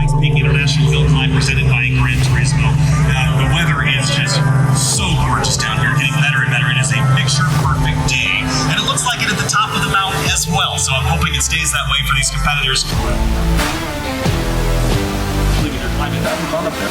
It's Peak International Field Climb presented by Gran Turismo. The weather is just so gorgeous down here, getting better and better. It is a picture-perfect day, and it looks like it at the top of the mountain as well, so I'm hoping it stays that way for these competitors. Leaving your climbing that one up there.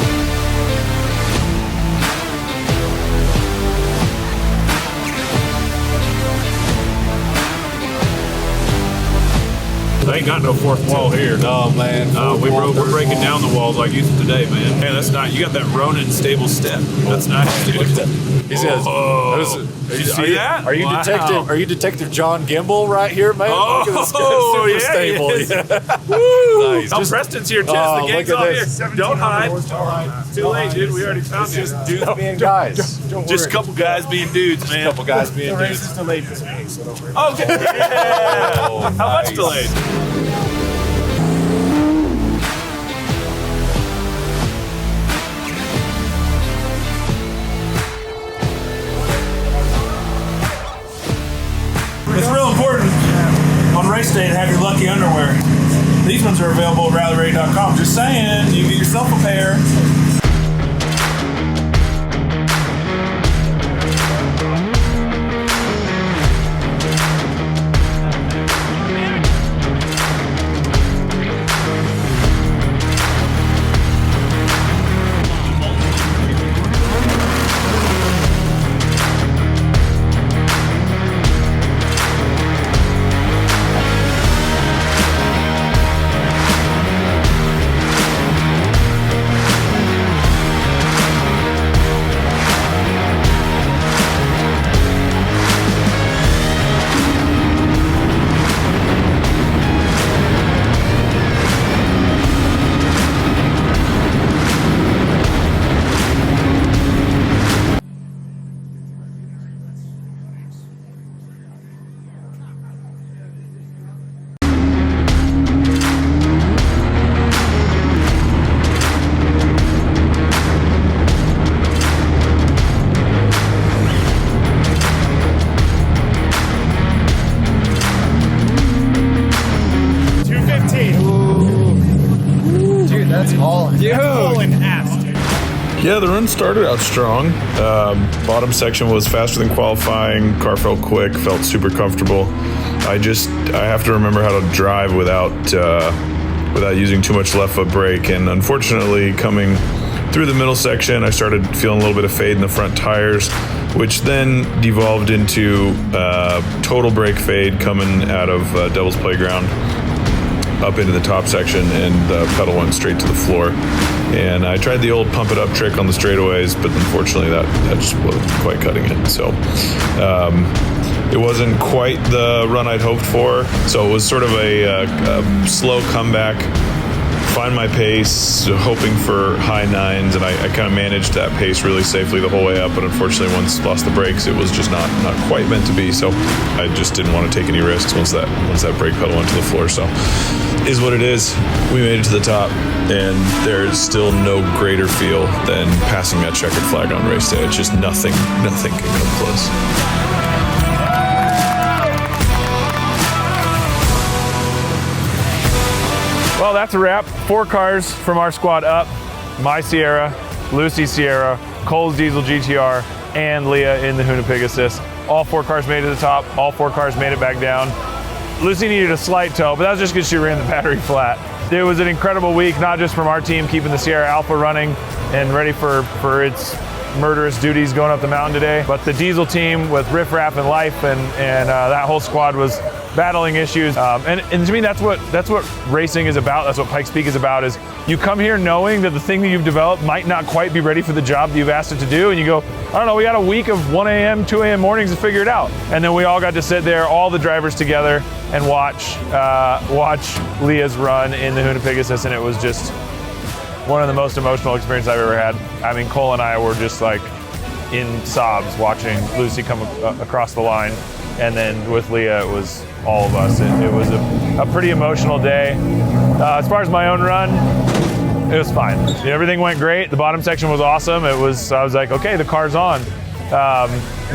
They ain't got no fourth wall here. No, man. We're breaking down the walls like you did today, man. Man, that's nice. You got that Ronin stable step. That's nice, dude. Look at that. He says, Did you see that? Are you Wow. Detective? Are you Detective John Gimble right here, man? Look at this guy. Super stable. Yeah. Woo! Nice. Oh, Just- Preston's here, Chess. Oh, The gang's look all at here. this. Don't hide. It's too late, dude. We already found you. Just dudes being guys. Just a couple guys being dudes, Just man. a couple guys being The race dudes. is delayed this week, so don't worry. Okay. Yeah. Oh, How much nice. delayed? It's real important on race day to have your lucky underwear. These ones are available at rallyready.com. Just saying, you get yourself a pair. Dude, that's all. Yeah, the run started out strong. Bottom section was faster than qualifying. Car felt quick, felt super comfortable. I have to remember how to drive without using too much left foot brake. And unfortunately, coming through the middle section, I started feeling a little bit of fade in the front tires, which then devolved into total brake fade coming out of Devil's Playground up into the top section, and the pedal went straight to the floor. And I tried the old pump it up trick on the straightaways, but unfortunately that just wasn't quite cutting it. So it wasn't quite the run I'd hoped for. So it was sort of a slow comeback, find my pace, hoping for high nines, and I kind of managed that pace really safely the whole way up. But unfortunately, once lost the brakes, it was just not quite meant to be. So I just didn't want to take any risks once that brake pedal went to the floor. So is what it is. We made it to the top, and there's still no greater feel than passing that checkered flag on race day. It's just nothing can come close. Well, that's a wrap. 4 cars from our squad up. My Sierra, Lucy's Sierra, Cole's Diesel GTR, and Leah in the Hoona Pegasus. All 4 cars made it to the top. All 4 cars made it back down. Lucy needed a slight tow, but that was just because she ran the battery flat. It was an incredible week, not just from our team keeping the Sierra Alpha running and ready for its murderous duties going up the mountain today, but the Diesel team with Riff Raff and Life and that whole squad was battling issues. And to me, that's what racing is about. That's what Pikes Peak is about. Is you come here knowing that the thing that you've developed might not quite be ready for the job that you've asked it to do, and you go, I don't know, we got a week of 1 a.m., 2 a.m. mornings to figure it out. And then we all got to sit there, all the drivers together, and watch Leah's run in the Hoona Pegasus, and it was just one of the most emotional experiences I've ever had. I mean, Cole and I were just like in sobs watching Lucy come across the line, and then with Leah, it was all of us. It was a pretty emotional day. As far as my own run, it was fine. Everything went great. The bottom section was awesome. I was like, okay, the car's on.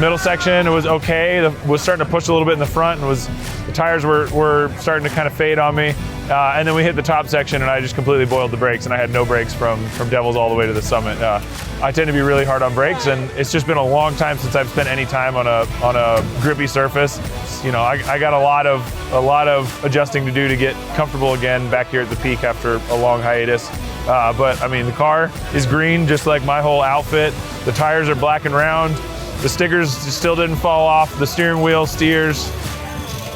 Middle section, it was okay. Was starting to push a little bit in the front, and the tires were starting to kind of fade on me. And then we hit the top section and I just completely boiled the brakes, and I had no brakes from Devils all the way to the summit. I tend to be really hard on brakes, and it's just been a long time since I've spent any time on a grippy surface. You know, I got a lot of adjusting to do to get comfortable again back here at the peak after a long hiatus. But I mean, the car is green, just like my whole outfit. The tires are black and round. The stickers still didn't fall off. The steering wheel steers.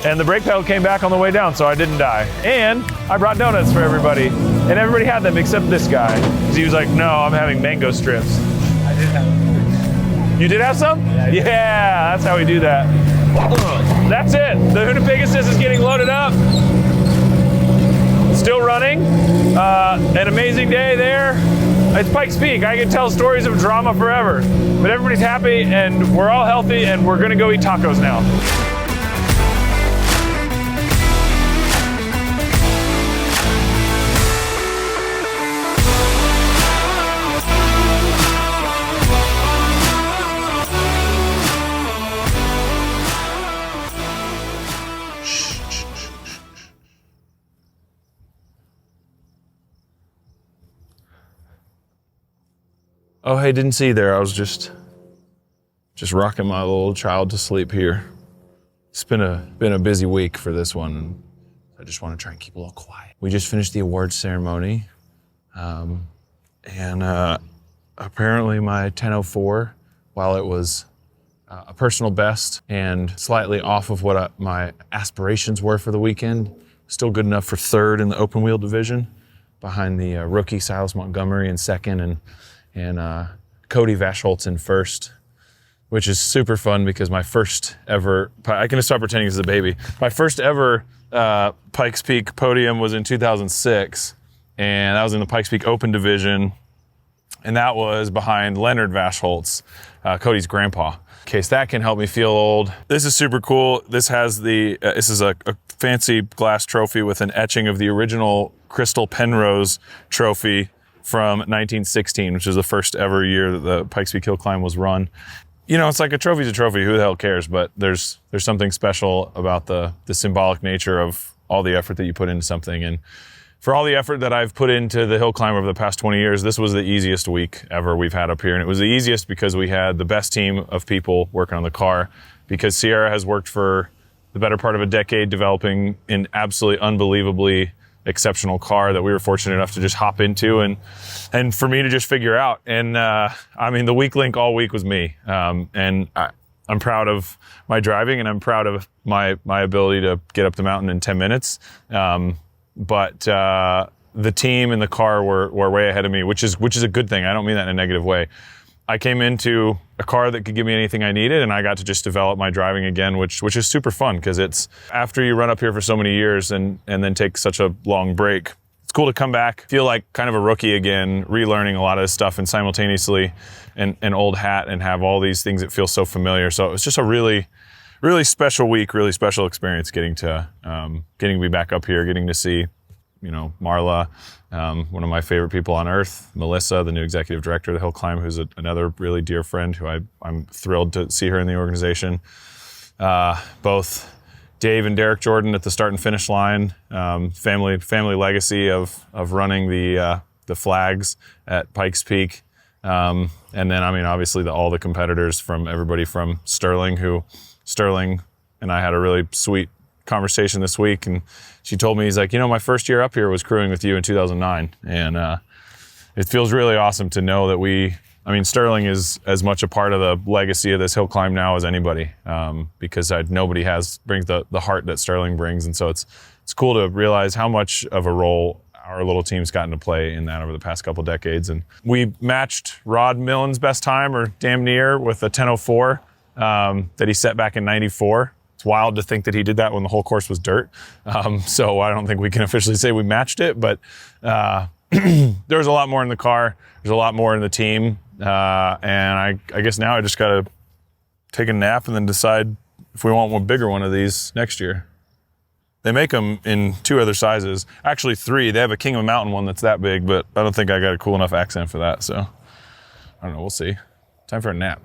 And the brake pedal came back on the way down, so I didn't die. And I brought donuts for everybody. And everybody had them except this guy. Because he was like, no, I'm having mango strips. I did have them. You did have some? Yeah, that's how we do that. That's it. The Hoona Pegasus is getting loaded up. Still running. An amazing day there. It's Pikes Peak. I can tell stories of drama forever. But everybody's happy, and we're all healthy, and we're gonna go eat tacos now. Oh, hey, didn't see you there. I was just rocking my little child to sleep here. It's been a busy week for this one. I just want to try and keep a little quiet. We just finished the awards ceremony, and apparently my 1004, while it was a personal best and slightly off of what my aspirations were for the weekend, still good enough for third in the open wheel division, behind the rookie Silas Montgomery in second, and Cody Vaschholz in first, which is super fun because my first ever, I can stop pretending this is a baby. My first ever Pikes Peak podium was in 2006, and that was in the Pikes Peak Open division, and that was behind Leonard Vaschholz, Cody's grandpa. In case that can help me feel old. This is super cool. This has this is a fancy glass trophy with an etching of the original Crystal Penrose trophy from 1916, which is the first ever year that the Pikes Peak Hill Climb was run. You know, it's like a trophy's a trophy, who the hell cares? But there's something special about the symbolic nature of all the effort that you put into something. And for all the effort that I've put into the hill climb over the past 20 years, this was the easiest week ever we've had up here. And it was the easiest because we had the best team of people working on the car, because Sierra has worked for the better part of a decade developing an absolutely unbelievably exceptional car that we were fortunate enough to just hop into and for me to just figure out. And I mean, the weak link all week was me. And I'm proud of my driving, and I'm proud of my ability to get up the mountain in 10 minutes. But the team and the car were way ahead of me, which is a good thing. I don't mean that in a negative way. I came into a car that could give me anything I needed, and I got to just develop my driving again, which is super fun, because it's after you run up here for so many years and then take such a long break. It's cool to come back, feel like kind of a rookie again, relearning a lot of this stuff, and simultaneously an old hat, and have all these things that feel so familiar. So it was just a really, really special week, really special experience getting to be back up here, getting to see, you know, Marla, one of my favorite people on earth, Melissa, the new executive director of the Hill Climb, who's another really dear friend who I'm thrilled to see her in the organization. Both Dave and Derek Jordan at the start and finish line, family legacy of running the flags at Pikes Peak. And then, I mean, obviously all the competitors, from everybody from Sterling and I had a really sweet conversation this week, and she told me, he's like, you know, my first year up here was crewing with you in 2009, and it feels really awesome to know that Sterling is as much a part of the legacy of this hill climb now as anybody, because nobody brings the heart that Sterling brings, and so it's cool to realize how much of a role our little team's gotten to play in that over the past couple decades. And we matched Rod Millen's best time, or damn near, with a 1004 that he set back in '94. It's wild to think that he did that when the whole course was dirt. So I don't think we can officially say we matched it, but there's a lot more in the car. There's a lot more in the team. And I guess now I just got to take a nap and then decide if we want one bigger one of these next year. They make them in 2 other sizes. Actually 3. They have a King of Mountain one that's that big, but I don't think I got a cool enough accent for that. So I don't know. We'll see. Time for a nap.